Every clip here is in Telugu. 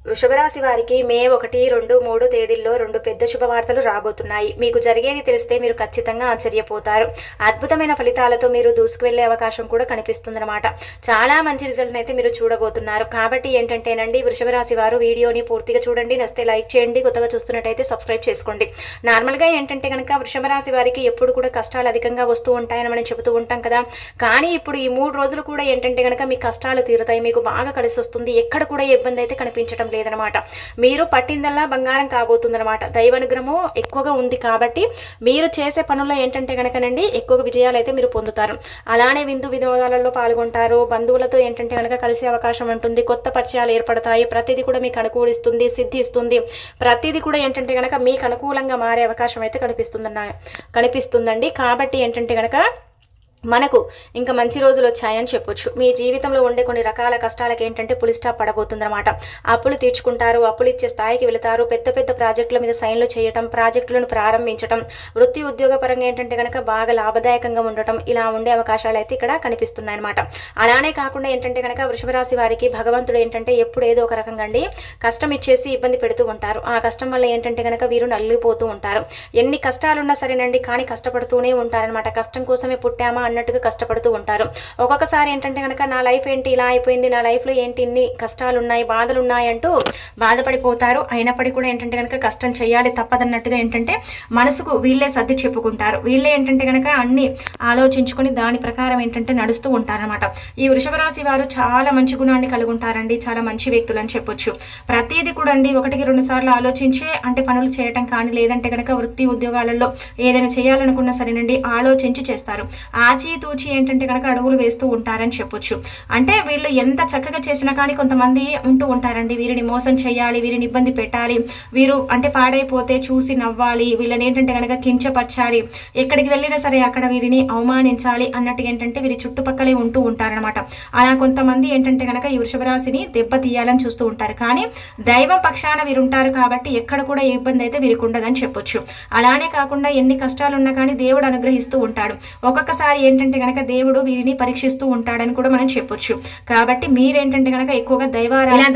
వృషభరాశి వారికి మే 1, 2, 3 తేదీల్లో 2 పెద్ద శుభవార్తలు రాబోతున్నాయి. మీకు జరిగేది తెలిస్తే మీరు ఖచ్చితంగా ఆశ్చర్యపోతారు. అద్భుతమైన ఫలితాలతో మీరు దూసుకువెళ్లే అవకాశం కూడా కనిపిస్తుందన్నమాట. చాలా మంచి రిజల్ట్ అయితే మీరు చూడబోతున్నారు. కాబట్టి ఏంటంటేనండి, వృషభరాశి వారు వీడియోని పూర్తిగా చూడండి. నచ్చితే లైక్ చేయండి. కొత్తగా చూస్తున్నట్టయితే సబ్స్క్రైబ్ చేసుకోండి. నార్మల్గా ఏంటంటే కనుక వృషభరాశి వారికి ఎప్పుడు కూడా కష్టాలు అధికంగా వస్తూ ఉంటాయని మనం చెబుతూ ఉంటాం కదా. కానీ ఇప్పుడు ఈ 3 రోజులు కూడా ఏంటంటే కనుక మీ కష్టాలు తీరుతాయి. మీకు బాగా కలిసి వస్తుంది. ఎక్కడ కూడా ఇబ్బంది అయితే కనిపించడం లేదనమాట. మీరు పట్టిందల్లా బంగారం కాబోతుందనమాట. దైవానుగ్రహం ఎక్కువగా ఉంది కాబట్టి మీరు చేసే పనుల్లో ఏంటంటే కనుకనండి ఎక్కువగా విజయాలు అయితే మీరు పొందుతారు. అలానే విందు వినోదాలలో పాల్గొంటారు. బంధువులతో ఏంటంటే కనుక కలిసే అవకాశం ఉంటుంది. కొత్త పరిచయాలు ఏర్పడతాయి. ప్రతిదీ కూడా మీకు అనుకూలిస్తుంది, సిద్ధిస్తుంది. ప్రతిదీ కూడా ఏంటంటే కనుక మీకు అనుకూలంగా మారే అవకాశం అయితే కనిపిస్తుందండి. కాబట్టి ఏంటంటే కనుక మనకు ఇంకా మంచి రోజులు వచ్చాయని చెప్పొచ్చు. మీ జీవితంలో ఉండే కొన్ని రకాల కష్టాలకు ఏంటంటే పులి స్టాప్ పడబోతుందన్నమాట. అప్పులు తీర్చుకుంటారు. అప్పులు ఇచ్చే స్థాయికి వెళతారు. పెద్ద పెద్ద ప్రాజెక్టుల మీద సైన్లు చేయటం, ప్రాజెక్టులను ప్రారంభించడం, వృత్తి ఉద్యోగ పరంగా ఏంటంటే కనుక బాగా లాభదాయకంగా ఉండటం, ఇలా ఉండే అవకాశాలు అయితే ఇక్కడ కనిపిస్తున్నాయి అనమాట. అలానే కాకుండా ఏంటంటే కనుక వృషభరాశి వారికి భగవంతుడు ఏంటంటే ఎప్పుడు ఏదో ఒక రకంగా అండి కష్టం ఇచ్చేసి ఇబ్బంది పెడుతూ ఉంటారు. ఆ కష్టం వల్ల ఏంటంటే కనుక వీరు నలిగిపోతూ ఉంటారు. ఎన్ని కష్టాలున్నా సరేనండి, కానీ కష్టపడుతూనే ఉంటారనమాట. కష్టం కోసమే పుట్టామా అన్నట్టుగా కష్టపడుతూ ఉంటారు. ఒక్కొక్కసారి ఏంటంటే కనుక నా లైఫ్ ఏంటి ఇలా అయిపోయింది, నా లైఫ్లో ఏంటి ఇన్ని కష్టాలు ఉన్నాయి, బాధలు ఉన్నాయి అంటూ బాధపడిపోతారు. అయినప్పటికీ కూడా ఏంటంటే కనుక కష్టం చేయాలి తప్పదన్నట్టుగా ఏంటంటే మనసుకు వీళ్ళే సర్ది చెప్పుకుంటారు. వీళ్ళే ఏంటంటే కనుక అన్ని ఆలోచించుకొని దాని ప్రకారం ఏంటంటే నడుస్తూ ఉంటారనమాట. ఈ వృషభ రాశి వారు చాలా మంచి గుణాన్ని కలిగి ఉంటారండి. చాలా మంచి వ్యక్తులు అని చెప్పొచ్చు. ప్రతిదీ కూడా అండి 1-2 సార్లు ఆలోచించే అంటే పనులు చేయటం కానీ, లేదంటే కనుక వృత్తి ఉద్యోగాలలో ఏదైనా చేయాలనుకున్నా సరేనండి ఆలోచించి చేస్తారు. ఆచితూచి ఏంటంటే కనుక అడుగులు వేస్తూ ఉంటారని చెప్పొచ్చు. అంటే వీళ్ళు ఎంత చక్కగా చేసినా కానీ కొంతమంది ఉంటూ ఉంటారండి, వీరిని మోసం చేయాలి, వీరిని ఇబ్బంది పెట్టాలి, వీరు అంటే పాడైపోతే చూసి నవ్వాలి, వీళ్ళని ఏంటంటే కనుక కించపరచాలి, ఎక్కడికి వెళ్ళినా సరే అక్కడ వీరిని అవమానించాలి అన్నట్టుగా ఏంటంటే వీరి చుట్టుపక్కలే ఉంటూ ఉంటారనమాట. అలా కొంతమంది ఏంటంటే కనుక ఈ వృషభ రాశిని దెబ్బతీయాలని చూస్తూ ఉంటారు. కానీ దైవం పక్షాన వీరుంటారు కాబట్టి ఎక్కడ కూడా ఏ ఇబ్బంది అయితే వీరికి ఉండదని చెప్పొచ్చు. అలానే కాకుండా ఎన్ని కష్టాలు ఉన్నా కానీ దేవుడు అనుగ్రహిస్తూ ఉంటాడు. ఒక్కొక్కసారి ఏంటంటే కనుక దేవుడు వీరిని పరీక్షిస్తూ ఉంటాడని కూడా మనం చెప్పొచ్చు. కాబట్టి మీరేంటంటే కనుక ఎక్కువగా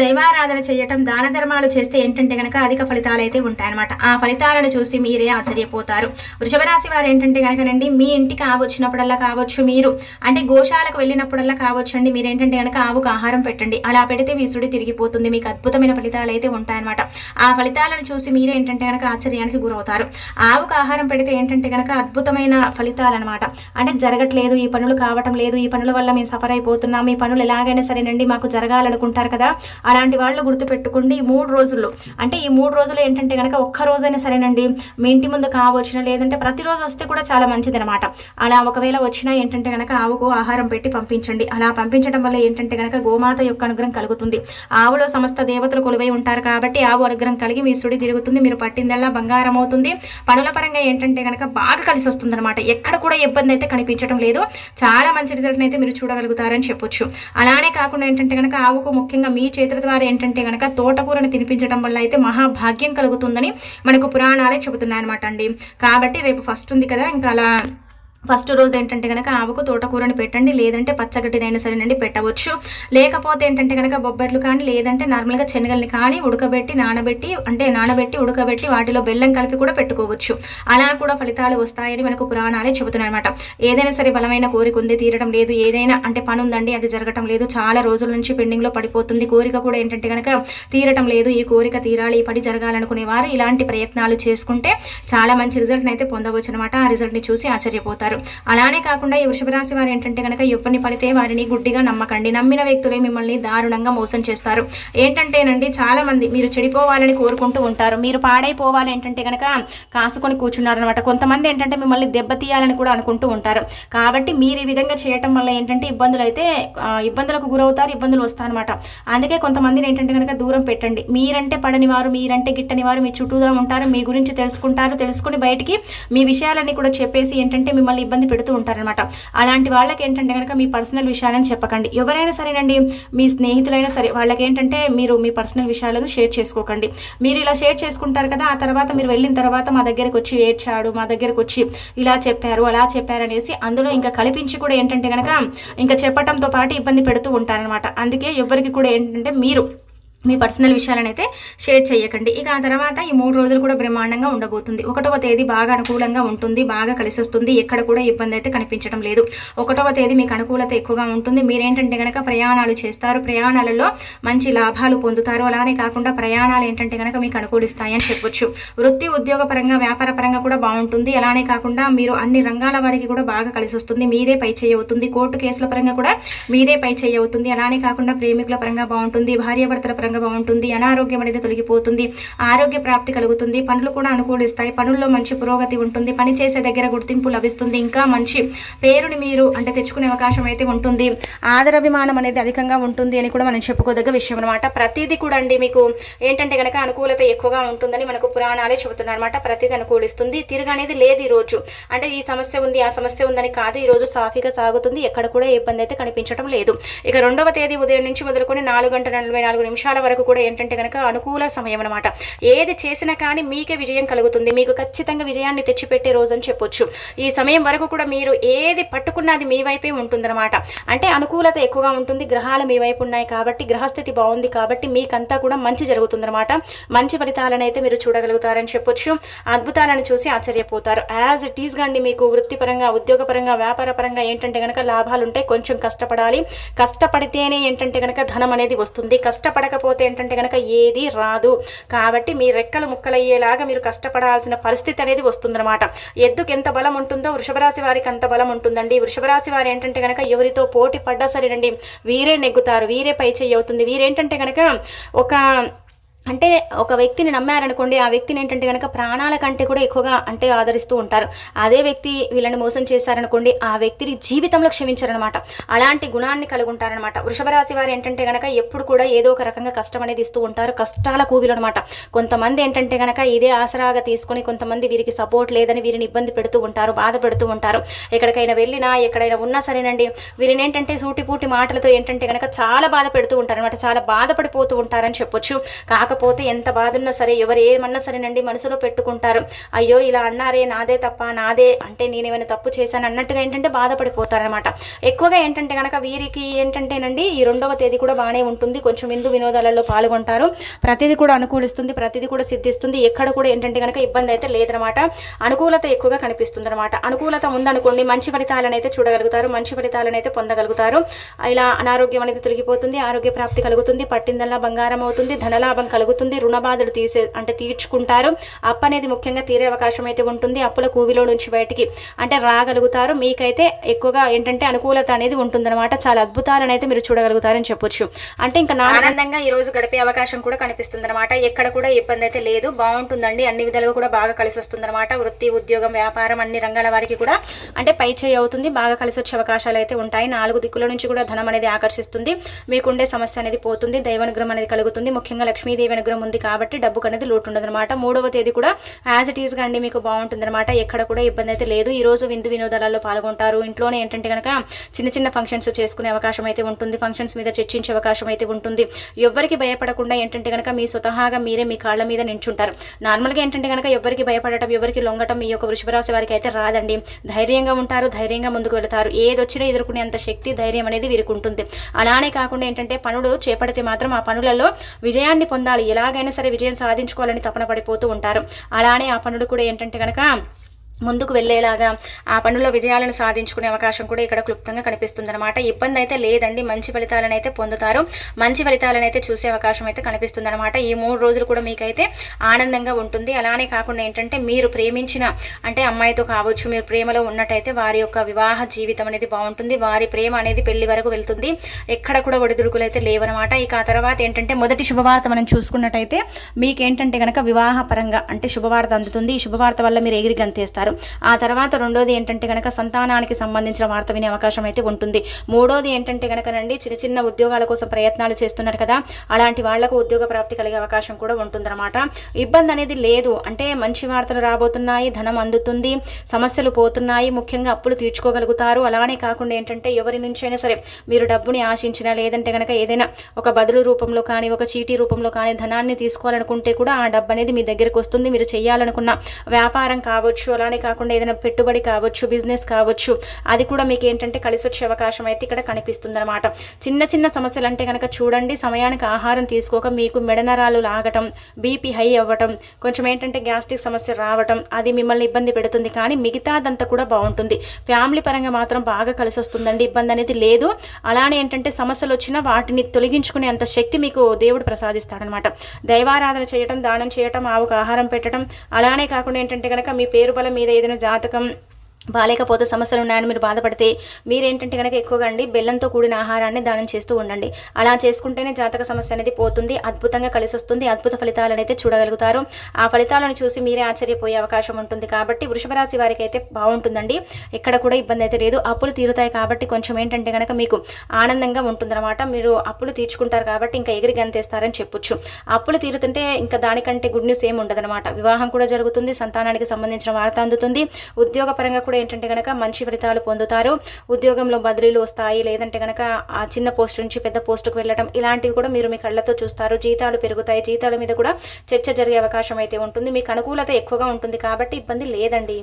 దైవారాధన చేయటం, దాన ధర్మాలు చేస్తే ఏంటంటే కనుక అధిక ఫలితాలు అయితే ఉంటాయన్నమాట. ఆ ఫలితాలను చూసి మీరే ఆశ్చర్యపోతారు. వృషభ రాశి వారు ఏంటంటే కనుకనండి మీ ఇంటికి ఆవు వచ్చినప్పుడల్లా కావచ్చు, మీరు అంటే గోశాలకు వెళ్ళినప్పుడల్లా కావచ్చు అండి, మీరేంటంటే కనుక ఆవుకు ఆహారం పెట్టండి. అలా పెడితే మీ సుడి తిరిగిపోతుంది. మీకు అద్భుతమైన ఫలితాలు అయితే ఉంటాయన్నమాట. ఆ ఫలితాలను చూసి మీరే ఏంటంటే కనుక ఆశ్చర్యానికి గురవుతారు. ఆవుకు ఆహారం పెడితే ఏంటంటే కనుక అద్భుతమైన ఫలితాలు అనమాట. అంటే జరగట్లేదు, ఈ పనులు కావటం లేదు, ఈ పనుల వల్ల మేము సఫర్ అయిపోతున్నాం, ఈ పనులు ఎలాగైనా సరేనండి మాకు జరగాలనుకుంటారు కదా, అలాంటి వాళ్ళు గుర్తుపెట్టుకోండి. ఈ 3 రోజుల్లో అంటే ఈ 3 రోజులు ఏంటంటే కనుక ఒక్క రోజైనా సరేనండి మీ ఇంటి ముందు కావచ్చిన, లేదంటే ప్రతిరోజు వస్తే కూడా చాలా మంచిది అనమాట. అలా ఒకవేళ వచ్చినా ఏంటంటే కనుక ఆవుకు ఆహారం పెట్టి పంపించండి. అలా పంపించడం వల్ల ఏంటంటే కనుక గోమాత యొక్క అనుగ్రహం కలుగుతుంది. ఆవులో సమస్త దేవతలు కొలువై ఉంటారు కాబట్టి ఆవు అనుగ్రహం కలిగి మీ సుడి తిరుగుతుంది. మీరు పట్టిందల్లా బంగారం అవుతుంది. పనుల పరంగా ఏంటంటే కనుక బాగా కలిసి వస్తుంది అనమాట. ఎక్కడ కూడా ఇబ్బంది అయితే కనిపించడం లేదు. చాలా మంచి రిజల్ట్ అయితే మీరు చూడగలుగుతారని చెప్పొచ్చు. అలానే కాకుండా ఏంటంటే కనుక ఆవుకు ముఖ్యంగా మీ చేతుల ద్వారా ఏంటంటే కనుక తోటకూరని తినిపించడం వల్ల అయితే మహాభాగ్యం కలుగుతుందని మనకు పురాణాలే చెబుతున్నాయి అనమాట అండి. కాబట్టి రేపు ఫస్ట్ ఉంది కదా, ఇంకా అలా ఫస్ట్ రోజు ఏంటంటే కనుక ఆవుకు తోటకూరని పెట్టండి, లేదంటే పచ్చగడ్డినైనా సరేనండి పెట్టవచ్చు. లేకపోతే ఏంటంటే కనుక బొబ్బర్లు కానీ, లేదంటే నార్మల్గా శనగల్ని కానీ నానబెట్టి ఉడకబెట్టి వాటిలో బెల్లం కలిపి కూడా పెట్టుకోవచ్చు. అలా కూడా ఫలితాలు వస్తాయని మనకు పురాణాలే చెబుతున్నాయి అనమాట. ఏదైనా సరే బలమైన కోరిక ఉంది, తీరడం లేదు, ఏదైనా అంటే పని ఉందండి అది జరగటం లేదు, చాలా రోజుల నుంచి పెండింగ్లో పడిపోతుంది, కోరిక కూడా ఏంటంటే కనుక తీరటం లేదు, ఈ కోరిక తీరాలి, ఈ పని జరగాలనుకునే వారు ఇలాంటి ప్రయత్నాలు చేసుకుంటే చాలా మంచి రిజల్ట్ని అయితే పొందవచ్చు అనమాట. ఆ రిజల్ట్ని చూసి ఆశ్చర్యపోతారు. అలానే కాకుండా ఈ వృషభ రాశి వారు ఏంటంటే కనుక ఎవరిని పడితే వారిని గుడ్డిగా నమ్మకండి. నమ్మిన వ్యక్తులే మిమ్మల్ని దారుణంగా మోసం చేస్తారు. ఏంటంటేనండి చాలా మంది మీరు చెడిపోవాలని కోరుకుంటూ ఉంటారు, మీరు పాడైపోవాలి ఏంటంటే కనుక కాసుకొని కూర్చున్నారనమాట. కొంతమంది ఏంటంటే మిమ్మల్ని దెబ్బతీయాలని కూడా అనుకుంటూ ఉంటారు. కాబట్టి మీరు ఈ విధంగా చేయటం వల్ల ఏంటంటే ఇబ్బందులకు గురవుతారు, ఇబ్బందులు వస్తాయన్నమాట. అందుకే కొంతమందిని ఏంటంటే కనుక దూరం పెట్టండి. మీరంటే పడని వారు, మీరంటే గిట్టని వారు మీ చుట్టూగా ఉంటారు. మీ గురించి తెలుసుకుని బయటికి మీ విషయాలన్నీ కూడా చెప్పేసి ఏంటంటే మిమ్మల్ని ఇబ్బంది పెడుతూ ఉంటారనమాట. అలాంటి వాళ్ళకి ఏంటంటే కనుక మీ పర్సనల్ విషయాలను చెప్పకండి. ఎవరైనా సరేనండి, మీ స్నేహితులైనా సరే వాళ్ళకి ఏంటంటే మీరు మీ పర్సనల్ విషయాలను షేర్ చేసుకోకండి. మీరు ఇలా షేర్ చేసుకుంటారు కదా, ఆ తర్వాత మీరు వెళ్ళిన తర్వాత మా దగ్గరకు వచ్చి ఏడ్చాడు, మా దగ్గరకు వచ్చి ఇలా చెప్పారు అలా చెప్పారు అనేసి అందులో ఇంకా కల్పించి కూడా ఏంటంటే కనుక ఇంకా చెప్పటంతో పాటు ఇబ్బంది పెడుతూ ఉంటారనమాట. అందుకే ఎవరికి కూడా ఏంటంటే మీరు మీ పర్సనల్ విషయాలను అయితే షేర్ చేయకండి. ఇక ఆ తర్వాత ఈ 3 రోజులు కూడా బ్రహ్మాండంగా ఉండబోతుంది. 1వ తేదీ బాగా అనుకూలంగా ఉంటుంది, బాగా కలిసి వస్తుంది, ఎక్కడ కూడా ఇబ్బంది అయితే కనిపించడం లేదు. 1వ తేదీ మీకు అనుకూలత ఎక్కువగా ఉంటుంది. మీరేంటంటే కనుక ప్రయాణాలు చేస్తారు, ప్రయాణాలలో మంచి లాభాలు పొందుతారు. అలానే కాకుండా ప్రయాణాలు ఏంటంటే కనుక మీకు అనుకూలిస్తాయని చెప్పొచ్చు. వృత్తి ఉద్యోగ పరంగా వ్యాపార పరంగా కూడా బాగుంటుంది. అలానే కాకుండా మీరు అన్ని రంగాల వారికి కూడా బాగా కలిసి వస్తుంది, మీదే పై చేయి అవుతుంది. కోర్టు కేసుల పరంగా కూడా మీదే పై చేయి అవుతుంది. అలానే కాకుండా ప్రేమికుల పరంగా బాగుంటుంది, భార్యాభర్తల పరంగా బాగుంటుంది, అనారోగ్యం అనేది తొలగిపోతుంది, ఆరోగ్య ప్రాప్తి కలుగుతుంది, పనులు కూడా అనుకూలిస్తాయి, పనుల్లో మంచి పురోగతి ఉంటుంది, పని చేసే దగ్గర గుర్తింపు లభిస్తుంది, ఇంకా మంచి పేరుని మీరు అంటే తెచ్చుకునే అవకాశం అయితే ఉంటుంది, ఆదరాభిమానం అనేది అధికంగా ఉంటుంది అని కూడా మనం చెప్పుకోదగ్గ విషయం అనమాట. ప్రతిదీ కూడా అండి మీకు ఏంటంటే కనుక అనుకూలత ఎక్కువగా ఉంటుందని మనకు పురాణాలే చెబుతున్నారు అనమాట. ప్రతిదీ అనుకూలిస్తుంది, తిరుగు అనేది లేదు ఈ రోజు. అంటే ఈ సమస్య ఉంది ఆ సమస్య ఉందని కాదు, ఈ రోజు సాఫీగా సాగుతుంది, ఎక్కడ కూడా ఇబ్బంది అయితే కనిపించడం లేదు. ఇక 2వ తేదీ ఉదయం నుంచి మొదలుకొని 4:44 వరకు కూడా ఏంటంటే కనుక అనుకూల సమయం అనమాట. ఏది చేసినా కానీ మీకే విజయం కలుగుతుంది, మీకు ఖచ్చితంగా విజయాన్ని తెచ్చిపెట్టే రోజు అని చెప్పొచ్చు. ఈ సమయం వరకు కూడా మీరు ఏది పట్టుకున్నది మీ వైపే ఉంటుందన్నమాట. అంటే అనుకూలత ఎక్కువగా ఉంటుంది, గ్రహాలు మీ వైపు ఉన్నాయి కాబట్టి, గ్రహస్థితి బాగుంది కాబట్టి మీకంతా కూడా మంచి జరుగుతుందన్నమాట. మంచి ఫలితాలను అయితే మీరు చూడగలుగుతారని చెప్పొచ్చు. అద్భుతాలను చూసి ఆశ్చర్యపోతారు. యాజ్ ఇట్ ఈస్గా అండి మీకు వృత్తిపరంగా ఉద్యోగపరంగా వ్యాపార పరంగా ఏంటంటే కనుక లాభాలు ఉంటాయి. కొంచెం కష్టపడాలి, కష్టపడితేనే ఏంటంటే కనుక ధనం అనేది వస్తుంది, కష్టపడకపోతే ఏంటంటే కనుక ఏది రాదు. కాబట్టి మీ రెక్కలు ముక్కలయ్యేలాగా మీరు కష్టపడాల్సిన పరిస్థితి అనేది వస్తుందన్నమాట. ఎద్దుకి ఎంత బలం ఉంటుందో వృషభరాశి వారికి అంత బలం ఉంటుందండి. వృషభరాశి వారు ఏంటంటే కనుక ఎవరితో పోటీ పడ్డా సరేనండి, వీరే నెగ్గుతారు, వీరే పై చేయి అవుతుంది. వీరేంటంటే కనుక అంటే ఒక వ్యక్తిని నమ్మారనుకోండి, ఆ వ్యక్తిని ఏంటంటే కనుక ప్రాణాల కంటే కూడా ఎక్కువగా అంటే ఆదరిస్తూ ఉంటారు. అదే వ్యక్తి వీళ్ళని మోసం చేశారనుకోండి, ఆ వ్యక్తిని జీవితంలో క్షమించారనమాట. అలాంటి గుణాన్ని కలిగి ఉంటారనమాట. వృషభ రాశి వారు ఏంటంటే కనుక ఎప్పుడు కూడా ఏదో ఒక రకంగా కష్టం అనేది ఇస్తూ ఉంటారు, కష్టాల కూవిలు అనమాట. కొంతమంది ఏంటంటే కనుక ఇదే ఆసరాగా తీసుకొని కొంతమంది వీరికి సపోర్ట్ లేదని వీరిని ఇబ్బంది పెడుతూ ఉంటారు, బాధ పెడుతూ ఉంటారు. ఎక్కడికైనా వెళ్ళినా ఎక్కడైనా ఉన్నా సరేనండి, వీరిని ఏంటంటే సూటిపూటి మాటలతో ఏంటంటే కనుక చాలా బాధ పెడుతూ ఉంటారు అనమాట, చాలా బాధపడిపోతూ ఉంటారని చెప్పొచ్చు. కాకపోతే ఎంత బాధ ఉన్నా సరే, ఎవరు ఏమన్నా సరేనండి మనసులో పెట్టుకుంటారు. అయ్యో ఇలా అన్నారే, నాదే తప్ప, నాదే అంటే నేనేమైనా తప్పు చేశాను అన్నట్టుగా ఏంటంటే బాధపడిపోతారనమాట. ఎక్కువగా ఏంటంటే కనుక వీరికి ఏంటంటేనండి ఈ 2వ తేదీ కూడా బాగానే ఉంటుంది. కొంచెం విందు వినోదాలలో పాల్గొంటారు, ప్రతిదీ కూడా అనుకూలిస్తుంది, ప్రతిదీ కూడా సిద్ధిస్తుంది, ఎక్కడ కూడా ఏంటంటే కనుక ఇబ్బంది అయితే లేదనమాట. అనుకూలత ఎక్కువగా కనిపిస్తుంది అనమాట. అనుకూలత ఉందనుకోండి, మంచి ఫలితాలను అయితే చూడగలుగుతారు, మంచి ఫలితాలను అయితే పొందగలుగుతారు. ఇలా అనారోగ్యం అనేది తొలగిపోతుంది, ఆరోగ్య ప్రాప్తి కలుగుతుంది, పట్టిందల్లా బంగారం అవుతుంది, ధనలాభం కలుగుతుంది, రుణ బాధలు తీర్చుకుంటారు, అప్పు అనేది ముఖ్యంగా తీరే అవకాశం అయితే ఉంటుంది, అప్పుల కూవిలో నుంచి బయటికి అంటే రాగలుగుతారు. మీకైతే ఎక్కువగా ఏంటంటే అనుకూలత అనేది ఉంటుందన్నమాట. చాలా అద్భుతాలను అయితే మీరు చూడగలుగుతారని చెప్పొచ్చు. అంటే ఇంకా ఆనందంగా ఈ రోజు గడిపే అవకాశం కూడా కనిపిస్తుంది అనమాట. ఎక్కడ కూడా ఇబ్బంది అయితే లేదు, బాగుంటుందండి, అన్ని విధాలుగా కూడా బాగా కలిసి వస్తుందన్నమాట. వృత్తి ఉద్యోగం వ్యాపారం అన్ని రంగాల వారికి కూడా అంటే పై చేయి అవుతుంది, బాగా కలిసి వచ్చే అవకాశాలు అయితే ఉంటాయి. 4 దిక్కుల నుంచి కూడా ధనం అనేది ఆకర్షిస్తుంది, మీకుండే సమస్య అనేది పోతుంది, దైవానుగ్రహం అనేది కలుగుతుంది. ముఖ్యంగా లక్ష్మీదేవి అనుగ్రహం ఉంది కాబట్టి డబ్బుకు అనేది లోటు ఉండదన్నమాట. 3వ తేదీ కూడా యాజ్ ఇట్ ఈస్గా అండి మీకు బాగుంటుందన్నమాట. ఎక్కడ కూడా ఇబ్బంది అయితే లేదు. ఈ రోజు విందు వినోదాలలో పాల్గొంటారు, ఇంట్లోనే ఏంటంటే కనుక చిన్న చిన్న ఫంక్షన్స్ చేసుకునే అవకాశం అయితే ఉంటుంది, ఫంక్షన్స్ మీద చర్చించే అవకాశం అయితే ఉంటుంది. ఎవరికి భయపడకుండా ఏంటంటే కనుక మీ స్వతహాగా మీరే మీ కాళ్ళ మీద నించుంటారు. నార్మల్గా ఏంటంటే కనుక ఎవరికి భయపడటం, ఎవరికి లొంగటం ఈ యొక్క వృషభ రాశి వారికి అయితే రాదండి. ధైర్యంగా ఉంటారు, ధైర్యంగా ముందుకు వెళతారు, ఏదొచ్చినా ఎదుర్కొనే అంత శక్తి ధైర్యం అనేది వీరికి ఉంటుంది. అలానే కాకుండా ఏంటంటే పనులు చేపడితే మాత్రం ఆ పనులలో విజయాన్ని పొందాలి, ఎలాగైనా సరే విజయం సాధించుకోవాలని తపన పడిపోతూ ఉంటారు. అలానే ఆ పనులు కూడా ఏంటంటే కనుక ముందుకు వెళ్ళేలాగా ఆ పనుల్లో విజయాలను సాధించుకునే అవకాశం కూడా ఇక్కడ క్లుప్తంగా కనిపిస్తుంది అనమాట. ఇబ్బంది అయితే లేదండి, మంచి ఫలితాలను అయితే పొందుతారు, మంచి ఫలితాలను అయితే చూసే అవకాశం అయితే కనిపిస్తుంది అనమాట. ఈ 3 రోజులు కూడా మీకైతే ఆనందంగా ఉంటుంది. అలానే కాకుండా ఏంటంటే మీరు ప్రేమించిన అంటే అమ్మాయితో కావచ్చు, మీరు ప్రేమలో ఉన్నట్టయితే వారి యొక్క వివాహ జీవితం అనేది బాగుంటుంది, వారి ప్రేమ అనేది పెళ్లి వరకు వెళ్తుంది, ఎక్కడ కూడా ఒడిదుడుకులు అయితే లేవనమాట. ఇక ఆ తర్వాత ఏంటంటే మొదటి శుభవార్త మనం చూసుకున్నట్టయితే మీకేంటంటే కనుక వివాహ పరంగా అంటే శుభవార్త అందుతుంది. ఈ శుభవార్త వల్ల మీరు ఎగిరి గంతేస్తారు. ఆ తర్వాత 2వది ఏంటంటే కనుక సంతానానికి సంబంధించిన వార్త వినే అవకాశం అయితే ఉంటుంది. 3వది ఏంటంటే కనుక నండి చిన్న చిన్న ఉద్యోగాల కోసం ప్రయత్నాలు చేస్తున్నారు కదా, అలాంటి వాళ్లకు ఉద్యోగ ప్రాప్తి కలిగే అవకాశం కూడా ఉంటుందన్నమాట. ఇబ్బంది అనేది లేదు, అంటే మంచి వార్తలు రాబోతున్నాయి, ధనం అందుతుంది, సమస్యలు పోతున్నాయి, ముఖ్యంగా అప్పులు తీర్చుకోగలుగుతారు. అలానే కాకుండా ఏంటంటే ఎవరి నుంచి అయినా సరే మీరు డబ్బుని ఆశించినా లేదంటే కనుక ఏదైనా ఒక బదులు రూపంలో కానీ ఒక చీటీ రూపంలో కానీ ధనాన్ని తీసుకోవాలనుకుంటే కూడా ఆ డబ్బు అనేది మీ దగ్గరకు వస్తుంది. మీరు చేయాలనుకున్న వ్యాపారం కావచ్చు, అలానే అలానే కాకుండా ఏదైనా పెట్టుబడి కావచ్చు, బిజినెస్ కావచ్చు, అది కూడా మీకు ఏంటంటే కలిసి వచ్చే అవకాశం అయితే ఇక్కడ కనిపిస్తుంది అనమాట. చిన్న చిన్న సమస్యలు అంటే కనుక చూడండి, సమయానికి ఆహారం తీసుకోక మీకు మెడనరాలు లాగటం, బీపీ హై అవ్వటం, కొంచెం ఏంటంటే గ్యాస్ట్రిక్ సమస్య రావటం, అది మిమ్మల్ని ఇబ్బంది పెడుతుంది. కానీ మిగతాదంతా కూడా బాగుంటుంది. ఫ్యామిలీ పరంగా మాత్రం బాగా కలిసి వస్తుందండి, ఇబ్బంది అనేది లేదు. అలానే ఏంటంటే సమస్యలు వచ్చినా వాటిని తొలగించుకునే అంత శక్తి మీకు దేవుడు ప్రసాదిస్తాడనమాట. దైవారాధన చేయటం, దానం చేయటం, ఆవుకు ఆహారం పెట్టడం, అలానే కాకుండా ఏంటంటే కనుక మీ పేరు బలం మీద ఏదైనా జాతకం బాలేకపోతే సమస్యలు ఉన్నాయని మీరు బాధపడితే మీరేంటంటే కనుక ఎక్కువగా అండి బెల్లంతో కూడిన ఆహారాన్ని దానం చేస్తూ ఉండండి. అలా చేసుకుంటేనే జాతక సమస్య అనేది పోతుంది, అద్భుతంగా కలిసి వస్తుంది, అద్భుత ఫలితాలను అయితే చూడగలుగుతారు. ఆ ఫలితాలను చూసి మీరే ఆశ్చర్యపోయే అవకాశం ఉంటుంది. కాబట్టి వృషభ రాశి వారికి అయితే బాగుంటుందండి, ఎక్కడ కూడా ఇబ్బంది అయితే లేదు. అప్పులు తీరుతాయి కాబట్టి కొంచెం ఏంటంటే కనుక మీకు ఆనందంగా ఉంటుందన్నమాట. మీరు అప్పులు తీర్చుకుంటారు కాబట్టి ఇంకా ఎగిరి గంతేస్తారని చెప్పొచ్చు. అప్పులు తీరుతుంటే ఇంకా దానికంటే గుడ్ న్యూస్ ఏమి ఉండదన్నమాట. వివాహం కూడా జరుగుతుంది, సంతానానికి సంబంధించిన వార్త అందుతుంది, ఉద్యోగపరంగా కూడా ఏంటంటే కనుక మంచి ఫలితాలు పొందుతారు. ఉద్యోగంలో బదిలీలు వస్తాయి, లేదంటే కనుక ఆ చిన్న పోస్ట్ నుంచి పెద్ద పోస్టుకు వెళ్ళడం, ఇలాంటివి కూడా మీరు మీ కళ్ళతో చూస్తారు. జీతాలు పెరుగుతాయి, జీతాల మీద కూడా చర్చ జరిగే అవకాశం అయితే ఉంటుంది. మీకు అనుకూలత ఎక్కువగా ఉంటుంది కాబట్టి ఇబ్బంది లేదండి.